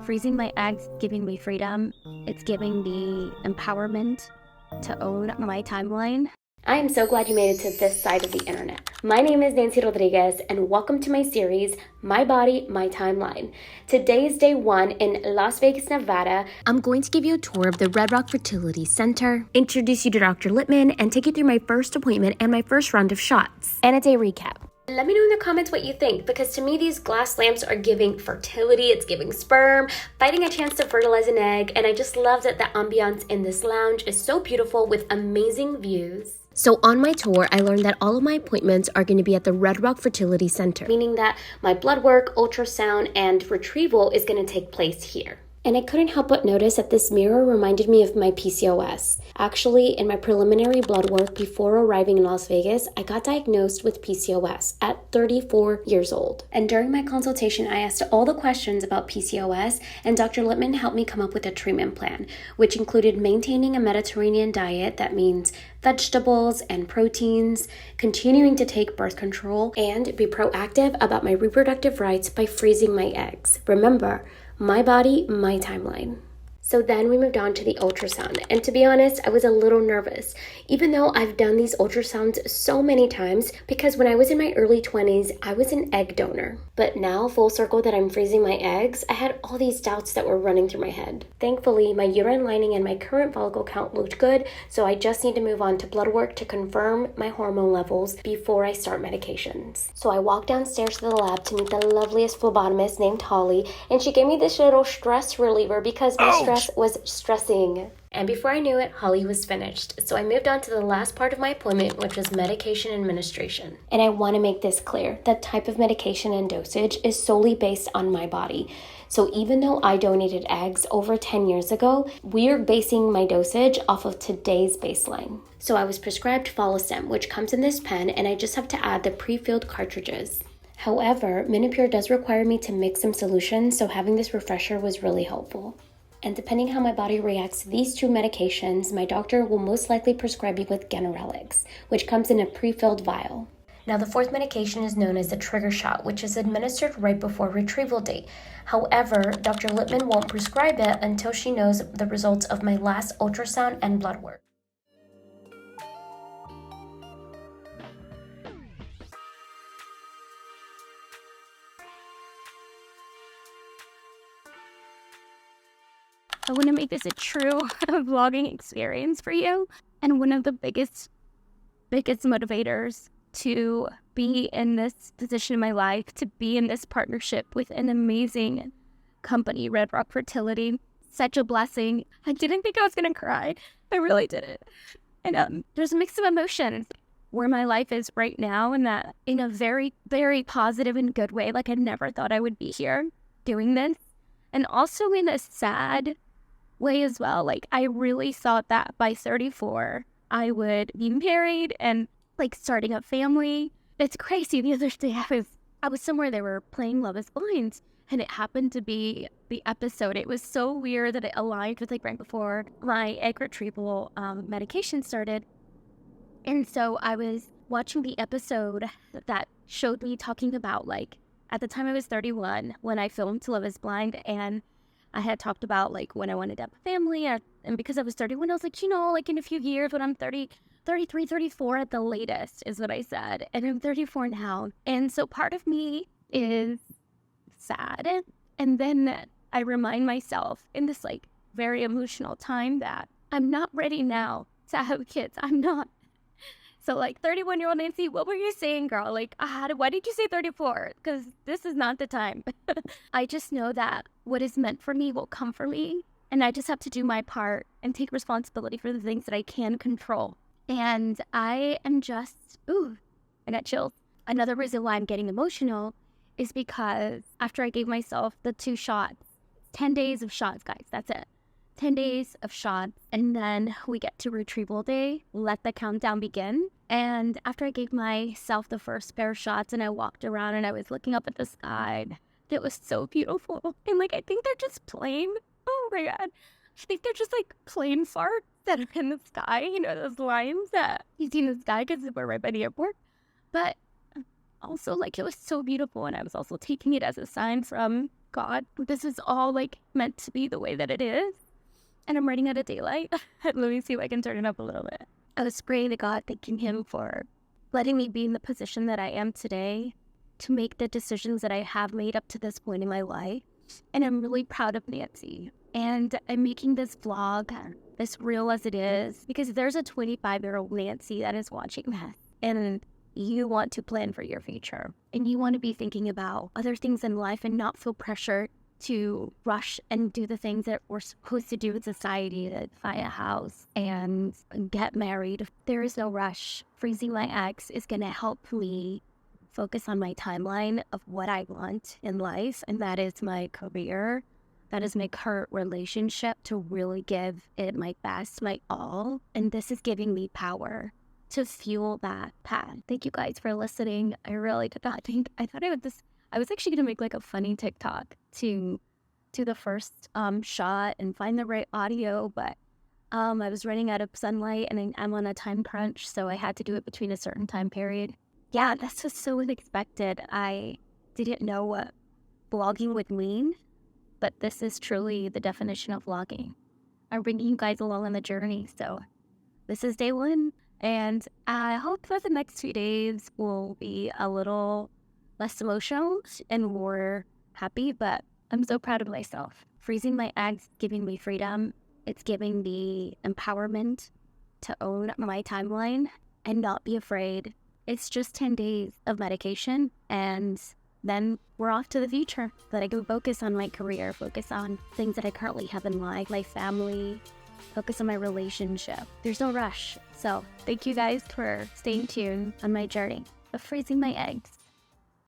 Freezing my eggs, giving me freedom. It's giving me empowerment to own my timeline. I am so glad you made it to this side of the internet. My name is Nancy Rodriguez, and welcome to my series, My Body, My Timeline. Today is day 1 in Las Vegas, Nevada. I'm going to give you a tour of the Red Rock Fertility Center, introduce you to Dr. Littman, and take you through my first appointment and my first round of shots, and a day recap. Let me know in the comments what you think, because to me these glass lamps are giving fertility, it's giving sperm, fighting a chance to fertilize an egg, and I just love that the ambiance in this lounge is so beautiful with amazing views. So on my tour, I learned that all of my appointments are going to be at the Red Rock Fertility Center, meaning that my blood work, ultrasound, and retrieval is going to take place here. And I couldn't help but notice that this mirror reminded me of my PCOS. Actually, in my preliminary blood work before arriving in Las Vegas, I got diagnosed with PCOS at 34 years old. And during my consultation, I asked all the questions about PCOS, and Dr. Littman helped me come up with a treatment plan, which included maintaining a Mediterranean diet, that means vegetables and proteins, continuing to take birth control, and be proactive about my reproductive rights by freezing my eggs. Remember, my body, my timeline. So then we moved on to the ultrasound, and to be honest, I was a little nervous, even though I've done these ultrasounds so many times, because when I was in my early 20s, I was an egg donor. But now, full circle that I'm freezing my eggs, I had all these doubts that were running through my head. Thankfully, my uterine lining and my current follicle count looked good, so I just need to move on to blood work to confirm my hormone levels before I start medications. So I walked downstairs to the lab to meet the loveliest phlebotomist named Holly, and she gave me this little stress reliever because my stress was stressing. And before I knew it, Holly was finished. So I moved on to the last part of my appointment, which was medication administration. And I want to make this clear, that type of medication and dosage is solely based on my body. So even though I donated eggs over 10 years ago, we're basing my dosage off of today's baseline. So I was prescribed Follistim, which comes in this pen, and I just have to add the pre-filled cartridges. However, Minipure does require me to mix some solutions, so having this refresher was really helpful. And depending how my body reacts to these two medications, my doctor will most likely prescribe me with Ganirelix, which comes in a pre-filled vial. Now, the fourth medication is known as the trigger shot, which is administered right before retrieval date. However, Dr. Littman won't prescribe it until she knows the results of my last ultrasound and blood work. I want to make this a true vlogging experience for you. And one of the biggest motivators to be in this position in my life, to be in this partnership with an amazing company, Red Rock Fertility, such a blessing. I didn't think I was going to cry. I really didn't. And there's a mix of emotions where my life is right now, and that in a very, very positive and good way. Like, I never thought I would be here doing this. And also in a sad way as well. Like, I really thought that by 34 I would be married and like starting a family. It's crazy. The other day I was somewhere, they were playing Love is Blind, and it happened to be the episode. It was so weird that it aligned with like right before my egg retrieval medication started. And so I was watching the episode that showed me talking about, like, at the time I was 31 when I filmed Love is Blind, and I had talked about like when I wanted to have a family, and because I was 31, I was like, like in a few years when I'm 30, 33, 34 at the latest is what I said. And I'm 34 now. And so part of me is sad. And then I remind myself in this like very emotional time that I'm not ready now to have kids. I'm not. So like 31-year-old Nancy, what were you saying, girl? Like, why did you say 34? Because this is not the time. I just know that what is meant for me will come for me. And I just have to do my part and take responsibility for the things that I can control. And I am just, I got chills. Another reason why I'm getting emotional is because after I gave myself the 2 shots, 10 days of shots, guys, that's it. 10 days of shots, and then we get to retrieval day, let the countdown begin. And after I gave myself the first pair of shots and I walked around and I was looking up at the sky, it was so beautiful. And like, I think they're just plain, oh my God, I think they're just like plain farts that are in the sky, those lines that you see in the sky because we're right by the airport. But also, like, it was so beautiful, and I was also taking it as a sign from God, this is all like meant to be the way that it is. And I'm running out of daylight. Let me see if I can turn it up a little bit. I was praying to God, thanking Him for letting me be in the position that I am today, to make the decisions that I have made up to this point in my life. And I'm really proud of Nancy. And I'm making this vlog, as real as it is, because there's a 25-year-old Nancy that is watching this. And you want to plan for your future. And you want to be thinking about other things in life and not feel pressured to rush and do the things that we're supposed to do in society, to buy a house and get married. There is no rush. Freezing my eggs is going to help me focus on my timeline of what I want in life, and that is my career. That is my current relationship, to really give it my best, my all. And this is giving me power to fuel that path. Thank you guys for listening. I really did not think, I thought I was actually going to make like a funny TikTok to the first shot and find the right audio, but I was running out of sunlight and I'm on a time crunch, so I had to do it between a certain time period. Yeah, this was so unexpected. I didn't know what vlogging would mean, but this is truly the definition of vlogging. I'm bringing you guys along on the journey, so this is day one, and I hope that the next 2 days will be a little less emotional and more happy, but I'm so proud of myself. Freezing my eggs, giving me freedom. It's giving me empowerment to own my timeline and not be afraid. It's just 10 days of medication, and then we're off to the future, that I can focus on my career, focus on things that I currently have in life, my family, focus on my relationship. There's no rush. So thank you guys for staying tuned on my journey of freezing my eggs.